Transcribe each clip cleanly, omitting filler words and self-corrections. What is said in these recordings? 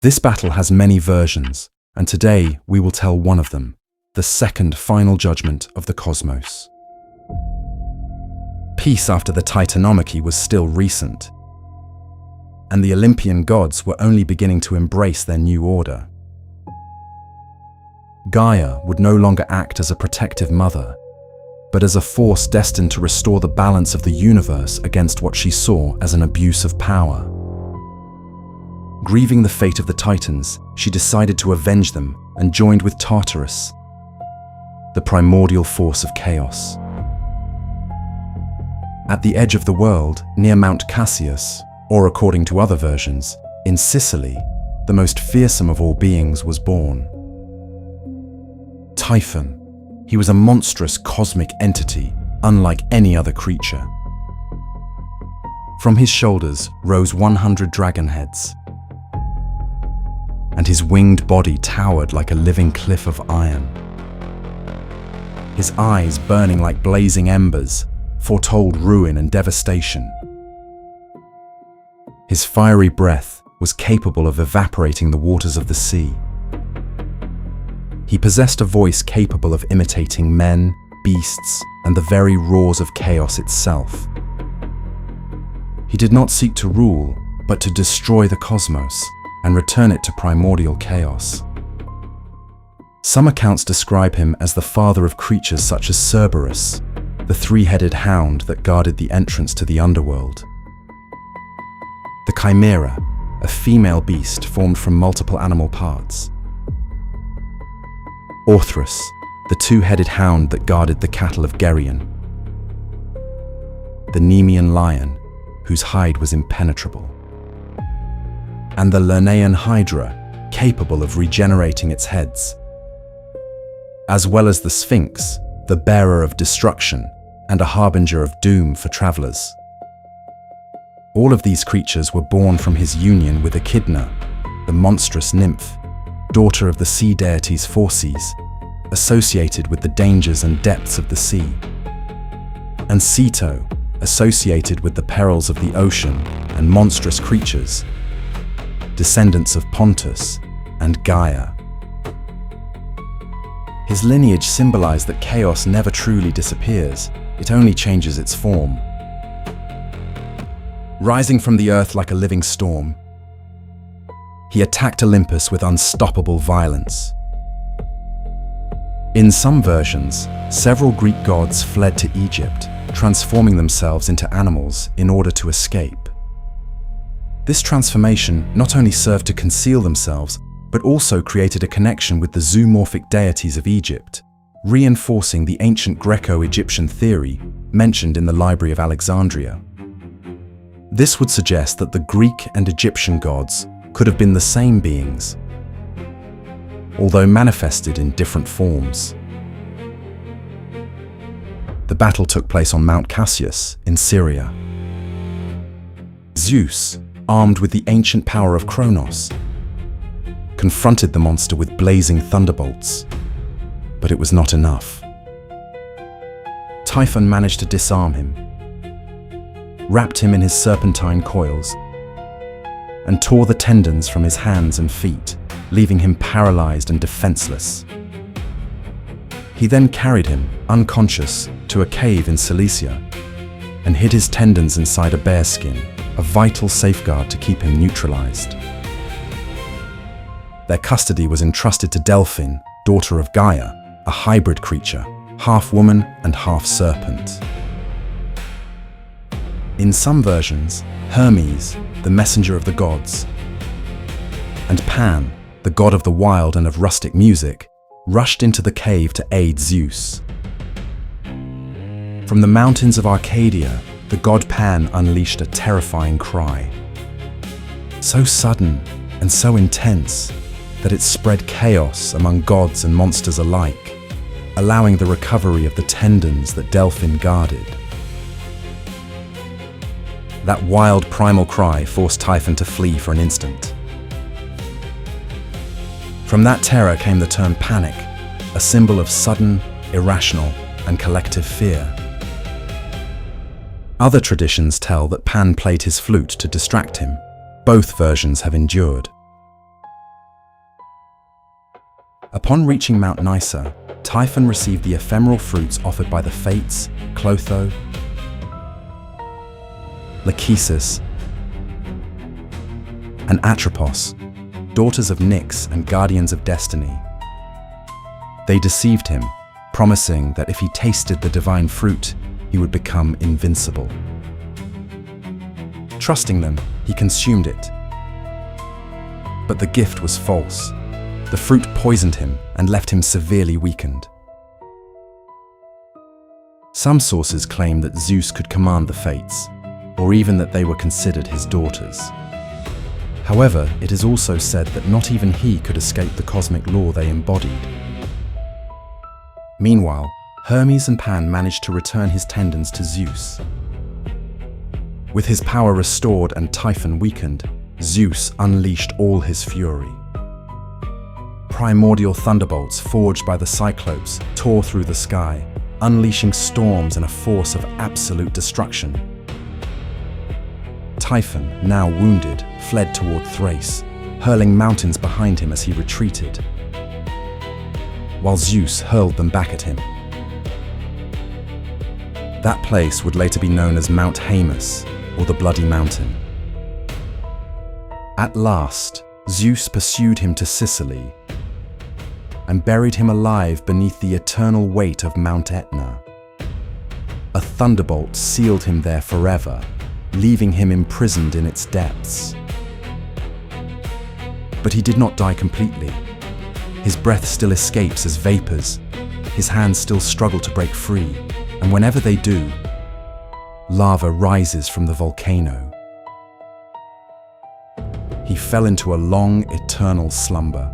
This battle has many versions, and today we will tell one of them, the second final judgment of the cosmos. Peace after the Titanomachy was still recent, and the Olympian gods were only beginning to embrace their new order. Gaia would no longer act as a protective mother, but as a force destined to restore the balance of the universe against what she saw as an abuse of power. Grieving the fate of the Titans, she decided to avenge them and joined with Tartarus, the primordial force of chaos. At the edge of the world, near Mount Cassius, or according to other versions, in Sicily, the most fearsome of all beings was born. Typhon. He was a monstrous cosmic entity, unlike any other creature. From his shoulders rose 100 dragon heads, and his winged body towered like a living cliff of iron. His eyes, burning like blazing embers, foretold ruin and devastation. His fiery breath was capable of evaporating the waters of the sea. He possessed a voice capable of imitating men, beasts, and the very roars of chaos itself. He did not seek to rule, but to destroy the cosmos and return it to primordial chaos. Some accounts describe him as the father of creatures such as Cerberus, the three-headed hound that guarded the entrance to the underworld. The Chimera, a female beast formed from multiple animal parts. Orthrus, the two-headed hound that guarded the cattle of Geryon. The Nemean lion, whose hide was impenetrable. And the Lernaean hydra, capable of regenerating its heads. As well as the Sphinx, the bearer of destruction and a harbinger of doom for travelers. All of these creatures were born from his union with Echidna, the monstrous nymph, daughter of the sea deities Phorcys, associated with the dangers and depths of the sea, and Ceto, associated with the perils of the ocean and monstrous creatures, descendants of Pontus and Gaia. His lineage symbolized that chaos never truly disappears, it only changes its form. Rising from the earth like a living storm, he attacked Olympus with unstoppable violence. In some versions, several Greek gods fled to Egypt, transforming themselves into animals in order to escape. This transformation not only served to conceal themselves, but also created a connection with the zoomorphic deities of Egypt, reinforcing the ancient Greco-Egyptian theory mentioned in the Library of Alexandria. This would suggest that the Greek and Egyptian gods could have been the same beings, although manifested in different forms. The battle took place on Mount Cassius in Syria. Zeus, armed with the ancient power of Kronos, confronted the monster with blazing thunderbolts, but it was not enough. Typhon managed to disarm him, wrapped him in his serpentine coils, and tore the tendons from his hands and feet, leaving him paralyzed and defenseless. He then carried him, unconscious, to a cave in Cilicia, and hid his tendons inside a bearskin, a vital safeguard to keep him neutralized. Their custody was entrusted to Delphine, daughter of Gaia, a hybrid creature, half woman and half serpent. In some versions, Hermes, the messenger of the gods, and Pan, the god of the wild and of rustic music, rushed into the cave to aid Zeus. From the mountains of Arcadia, the god Pan unleashed a terrifying cry. So sudden and so intense that it spread chaos among gods and monsters alike, allowing the recovery of the tendons that Delphine guarded. That wild primal cry forced Typhon to flee for an instant. From that terror came the term panic, a symbol of sudden, irrational, and collective fear. Other traditions tell that Pan played his flute to distract him. Both versions have endured. Upon reaching Mount Nysa, Typhon received the ephemeral fruits offered by the Fates, Clotho, Lachesis, and Atropos, daughters of Nyx and guardians of destiny. They deceived him, promising that if he tasted the divine fruit, he would become invincible. Trusting them, he consumed it. But the gift was false. The fruit poisoned him and left him severely weakened. Some sources claim that Zeus could command the Fates, or even that they were considered his daughters. However, it is also said that not even he could escape the cosmic law they embodied. Meanwhile, Hermes and Pan managed to return his tendons to Zeus. With his power restored and Typhon weakened, Zeus unleashed all his fury. Primordial thunderbolts forged by the Cyclopes tore through the sky, unleashing storms and a force of absolute destruction. Typhon, now wounded, fled toward Thrace, hurling mountains behind him as he retreated, while Zeus hurled them back at him. That place would later be known as Mount Haemus, or the Bloody Mountain. At last, Zeus pursued him to Sicily and buried him alive beneath the eternal weight of Mount Etna. A thunderbolt sealed him there forever, leaving him imprisoned in its depths. But he did not die completely. His breath still escapes as vapors, his hands still struggle to break free, and whenever they do, lava rises from the volcano. He fell into a long, eternal slumber,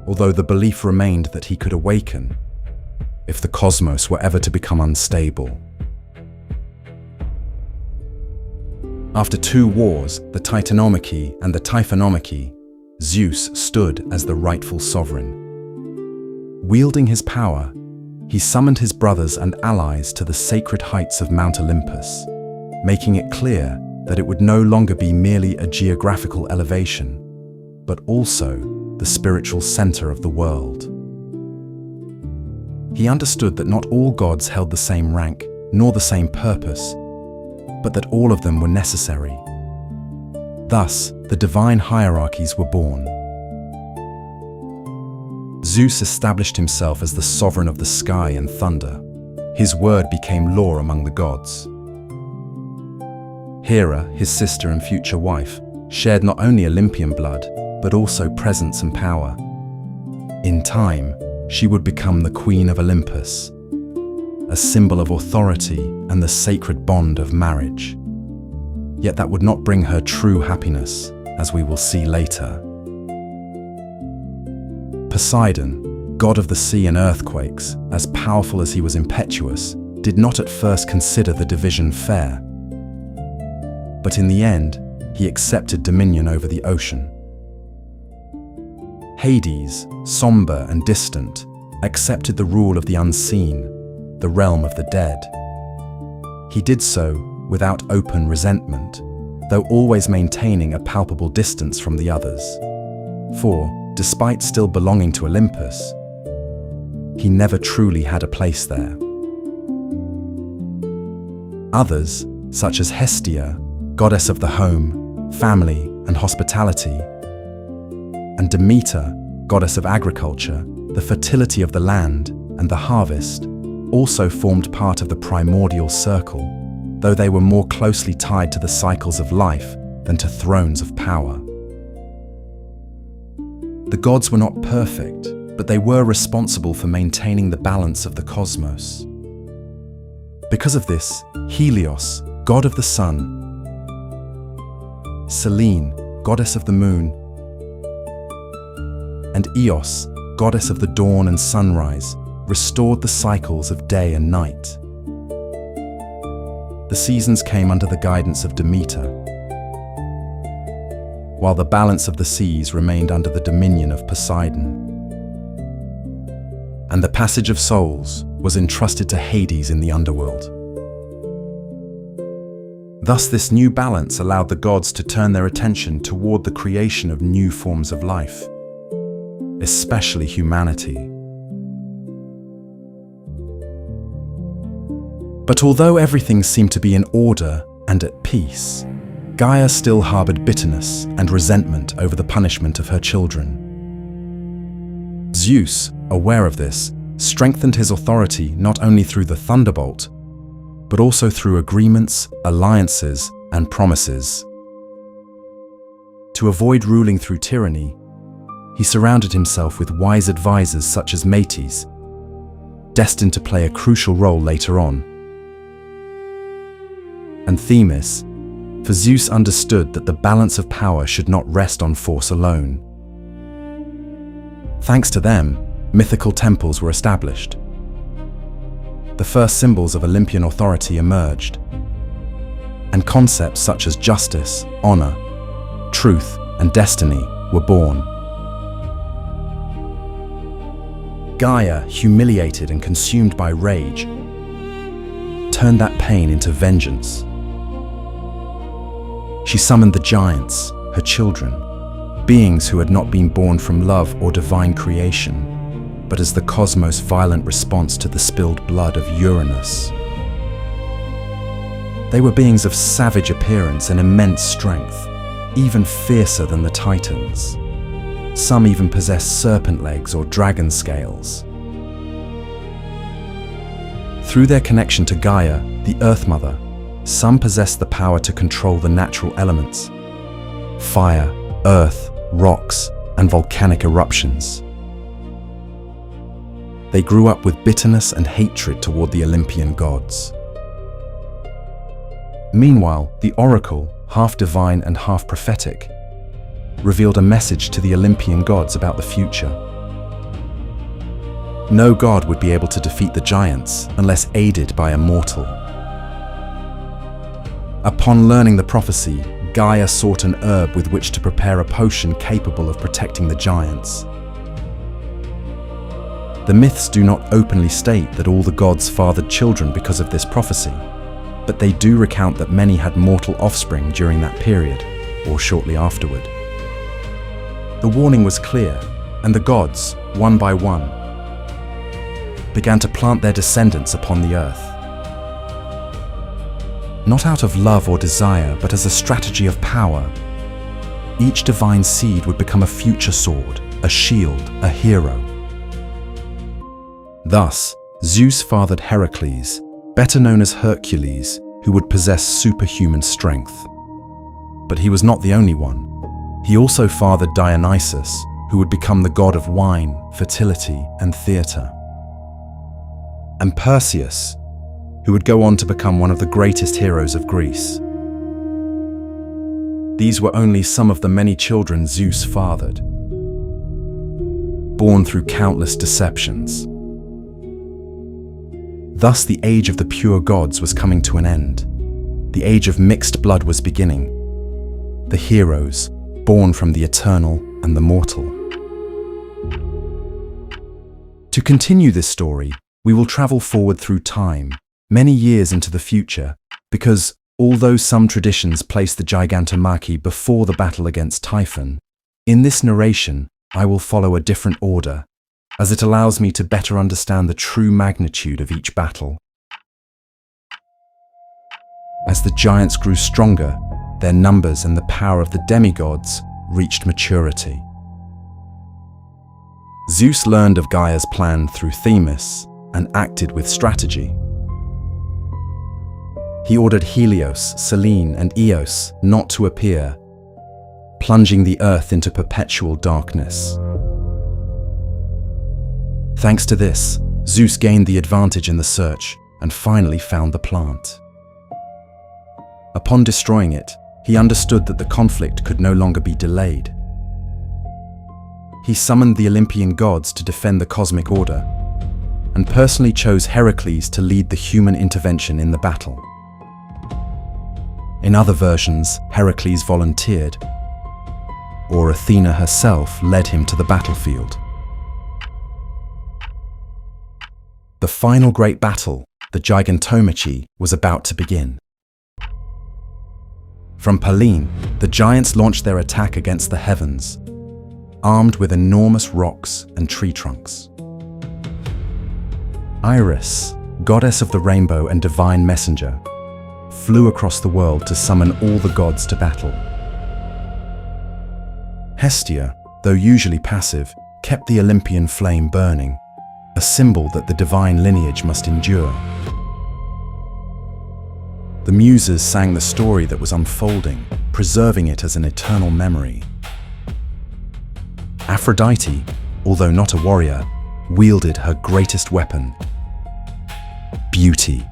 although the belief remained that he could awaken if the cosmos were ever to become unstable. After 2 wars, the Titanomachy and the Typhonomachy, Zeus stood as the rightful sovereign. Wielding his power, he summoned his brothers and allies to the sacred heights of Mount Olympus, making it clear that it would no longer be merely a geographical elevation, but also the spiritual center of the world. He understood that not all gods held the same rank, nor the same purpose, but that all of them were necessary. Thus, the divine hierarchies were born. Zeus established himself as the sovereign of the sky and thunder. His word became law among the gods. Hera, his sister and future wife, shared not only Olympian blood, but also presence and power. In time, she would become the Queen of Olympus, a symbol of authority and the sacred bond of marriage. Yet that would not bring her true happiness, as we will see later. Poseidon, god of the sea and earthquakes, as powerful as he was impetuous, did not at first consider the division fair. But in the end, he accepted dominion over the ocean. Hades, somber and distant, accepted the rule of the unseen, the realm of the dead. He did so without open resentment, though always maintaining a palpable distance from the others. For, despite still belonging to Olympus, he never truly had a place there. Others, such as Hestia, goddess of the home, family, and hospitality, and Demeter, goddess of agriculture, the fertility of the land, and the harvest, also formed part of the primordial circle, though they were more closely tied to the cycles of life than to thrones of power. The gods were not perfect, but they were responsible for maintaining the balance of the cosmos. Because of this, Helios, god of the sun, Selene, goddess of the moon, and Eos, goddess of the dawn and sunrise, restored the cycles of day and night. The seasons came under the guidance of Demeter, while the balance of the seas remained under the dominion of Poseidon. And the passage of souls was entrusted to Hades in the underworld. Thus, this new balance allowed the gods to turn their attention toward the creation of new forms of life, especially humanity. But although everything seemed to be in order and at peace, Gaia still harbored bitterness and resentment over the punishment of her children. Zeus, aware of this, strengthened his authority not only through the thunderbolt, but also through agreements, alliances, and promises. To avoid ruling through tyranny, he surrounded himself with wise advisors such as Metis, destined to play a crucial role later on, and Themis, for Zeus understood that the balance of power should not rest on force alone. Thanks to them, mythical temples were established. The first symbols of Olympian authority emerged, and concepts such as justice, honor, truth, and destiny were born. Gaia, humiliated and consumed by rage, turned that pain into vengeance. She summoned the giants, her children, beings who had not been born from love or divine creation, but as the cosmos' violent response to the spilled blood of Uranus. They were beings of savage appearance and immense strength, even fiercer than the Titans. Some even possessed serpent legs or dragon scales. Through their connection to Gaia, the Earth Mother, some possessed the power to control the natural elements: fire, earth, rocks, and volcanic eruptions. They grew up with bitterness and hatred toward the Olympian gods. Meanwhile, the oracle, half divine and half prophetic, revealed a message to the Olympian gods about the future. No god would be able to defeat the giants unless aided by a mortal. Upon learning the prophecy, Gaia sought an herb with which to prepare a potion capable of protecting the giants. The myths do not openly state that all the gods fathered children because of this prophecy, but they do recount that many had mortal offspring during that period, or shortly afterward. The warning was clear, and the gods, one by one, began to plant their descendants upon the earth. Not out of love or desire, but as a strategy of power. Each divine seed would become a future sword, a shield, a hero. Thus, Zeus fathered Heracles, better known as Hercules, who would possess superhuman strength. But he was not the only one. He also fathered Dionysus, who would become the god of wine, fertility, and theatre. And Perseus, who would go on to become one of the greatest heroes of Greece. These were only some of the many children Zeus fathered, born through countless deceptions. Thus the age of the pure gods was coming to an end. The age of mixed blood was beginning. The heroes, born from the eternal and the mortal. To continue this story, we will travel forward through time, many years into the future, because although some traditions place the Gigantomachy before the battle against Typhon, in this narration I will follow a different order, as it allows me to better understand the true magnitude of each battle. As the giants grew stronger, their numbers and the power of the demigods reached maturity. Zeus learned of Gaia's plan through Themis and acted with strategy. He ordered Helios, Selene, and Eos not to appear, plunging the earth into perpetual darkness. Thanks to this, Zeus gained the advantage in the search and finally found the plant. Upon destroying it, he understood that the conflict could no longer be delayed. He summoned the Olympian gods to defend the cosmic order, and personally chose Heracles to lead the human intervention in the battle. In other versions, Heracles volunteered, or Athena herself led him to the battlefield. The final great battle, the Gigantomachy, was about to begin. From Pallene, the giants launched their attack against the heavens. armed with enormous rocks and tree trunks. Iris, goddess of the rainbow and divine messenger, flew across the world to summon all the gods to battle. Hestia, though usually passive, kept the Olympian flame burning, a symbol that the divine lineage must endure. The Muses sang the story that was unfolding, preserving it as an eternal memory. Aphrodite, although not a warrior, wielded her greatest weapon: beauty.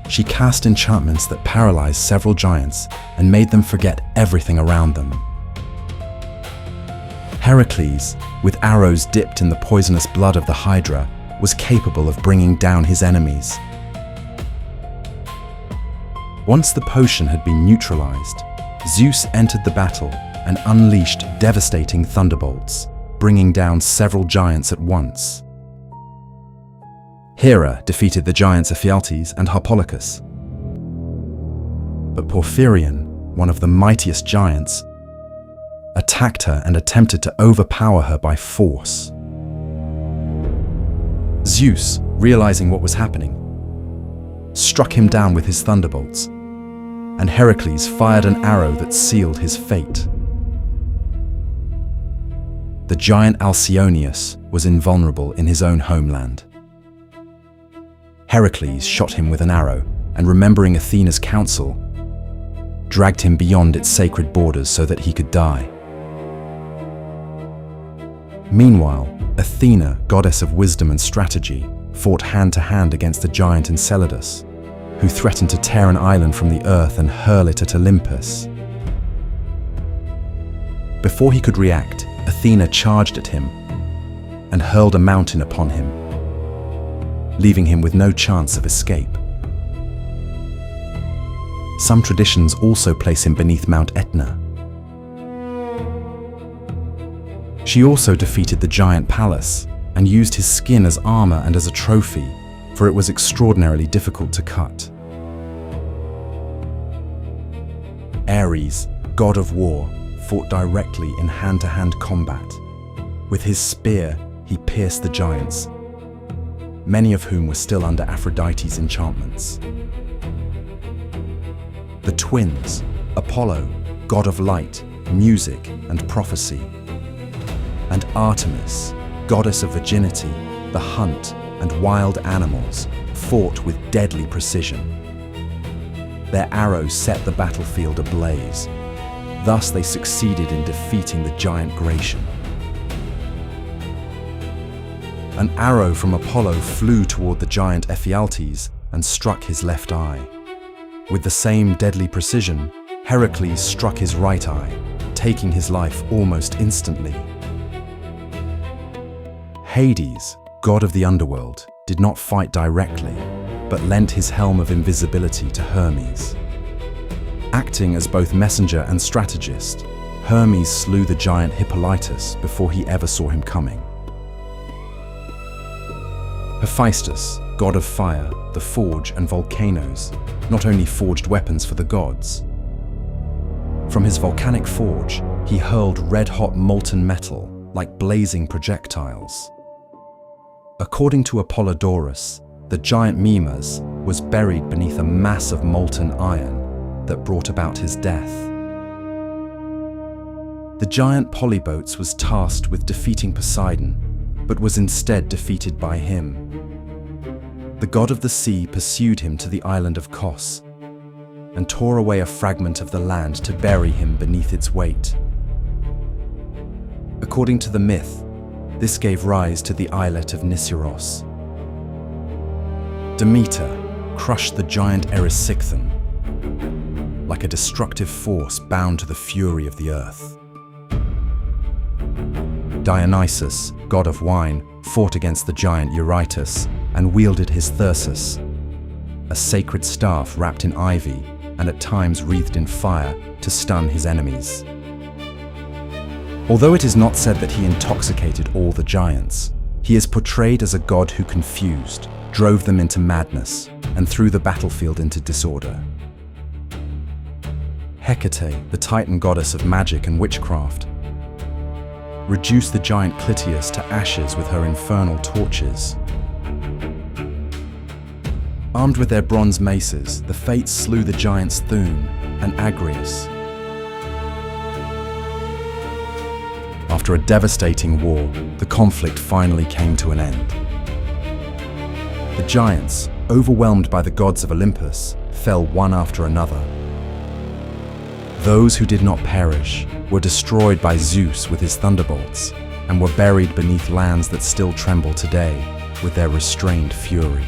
She cast enchantments that paralyzed several giants and made them forget everything around them. Heracles, with arrows dipped in the poisonous blood of the Hydra, was capable of bringing down his enemies. Once the potion had been neutralized, Zeus entered the battle and unleashed devastating thunderbolts, bringing down several giants at once. Hera defeated the giants Ephialtes and Harpalycus. But Porphyrion, one of the mightiest giants, attacked her and attempted to overpower her by force. Zeus, realizing what was happening, struck him down with his thunderbolts, and Heracles fired an arrow that sealed his fate. The giant Alcyoneus was invulnerable in his own homeland. Heracles shot him with an arrow, and remembering Athena's counsel, dragged him beyond its sacred borders so that he could die. Meanwhile, Athena, goddess of wisdom and strategy, fought hand-to-hand against the giant Enceladus, who threatened to tear an island from the earth and hurl it at Olympus. Before he could react, Athena charged at him and hurled a mountain upon him, leaving him with no chance of escape. Some traditions also place him beneath Mount Etna. She also defeated the giant Pallas and used his skin as armor and as a trophy, for it was extraordinarily difficult to cut. Ares, god of war, fought directly in hand-to-hand combat. With his spear, he pierced the giants, many of whom were still under Aphrodite's enchantments. The twins, Apollo, god of light, music, and prophecy, and Artemis, goddess of virginity, the hunt, and wild animals, fought with deadly precision. Their arrows set the battlefield ablaze. Thus they succeeded in defeating the giant Gratian. An arrow from Apollo flew toward the giant Ephialtes and struck his left eye. With the same deadly precision, Heracles struck his right eye, taking his life almost instantly. Hades, god of the underworld, did not fight directly, but lent his helm of invisibility to Hermes. Acting as both messenger and strategist, Hermes slew the giant Hippolytus before he ever saw him coming. Hephaestus, god of fire, the forge, and volcanoes, not only forged weapons for the gods. From his volcanic forge, he hurled red-hot molten metal like blazing projectiles. According to Apollodorus, the giant Mimas was buried beneath a mass of molten iron that brought about his death. The giant Polybos was tasked with defeating Poseidon, but was instead defeated by him. The god of the sea pursued him to the island of Kos and tore away a fragment of the land to bury him beneath its weight. According to the myth, this gave rise to the islet of Nisros. Demeter crushed the giant Erysichthon like a destructive force bound to the fury of the earth. Dionysus, god of wine, fought against the giant Eurytus and wielded his thyrsus, a sacred staff wrapped in ivy and at times wreathed in fire to stun his enemies. Although it is not said that he intoxicated all the giants, he is portrayed as a god who confused, drove them into madness, and threw the battlefield into disorder. Hecate, the Titan goddess of magic and witchcraft, reduce the giant Clytius to ashes with her infernal torches. Armed with their bronze maces, the Fates slew the giants Thun and Agrius. After a devastating war, the conflict finally came to an end. The giants, overwhelmed by the gods of Olympus, fell one after another. Those who did not perish were destroyed by Zeus with his thunderbolts and were buried beneath lands that still tremble today with their restrained fury.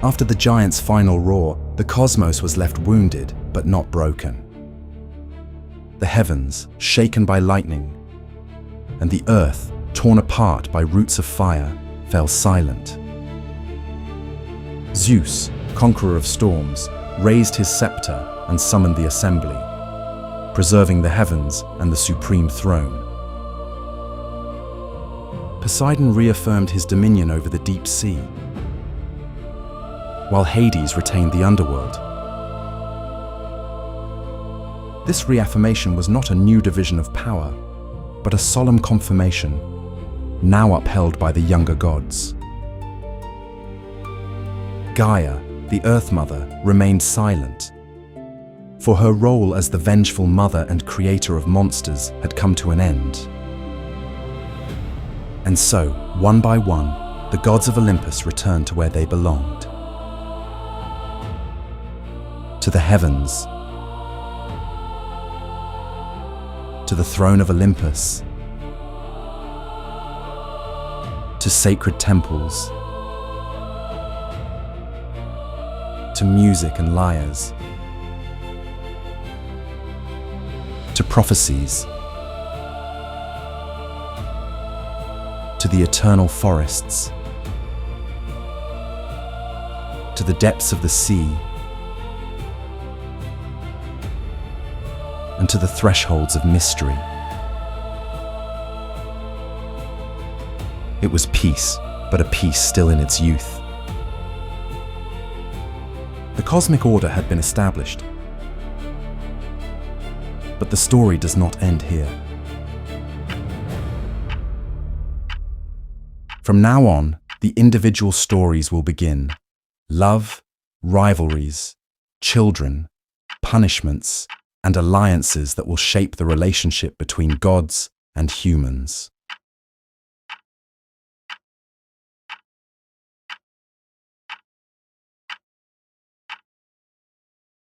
After the giants' final roar, the cosmos was left wounded but not broken. The heavens, shaken by lightning, and the earth, torn apart by roots of fire, fell silent. Zeus, conqueror of storms, raised his scepter and summoned the assembly, preserving the heavens and the supreme throne. Poseidon reaffirmed his dominion over the deep sea, while Hades retained the underworld. This reaffirmation was not a new division of power, but a solemn confirmation, now upheld by the younger gods. Gaia, the Earth Mother, remained silent, for her role as the vengeful mother and creator of monsters had come to an end. And so, one by one, the gods of Olympus returned to where they belonged. To the heavens, to the throne of Olympus, to sacred temples, to music and lyres, to prophecies, to the eternal forests, to the depths of the sea, and to the thresholds of mystery. It was peace, but a peace still in its youth. The cosmic order had been established, but the story does not end here. From now on, the individual stories will begin. Love, rivalries, children, punishments, and alliances that will shape the relationship between gods and humans.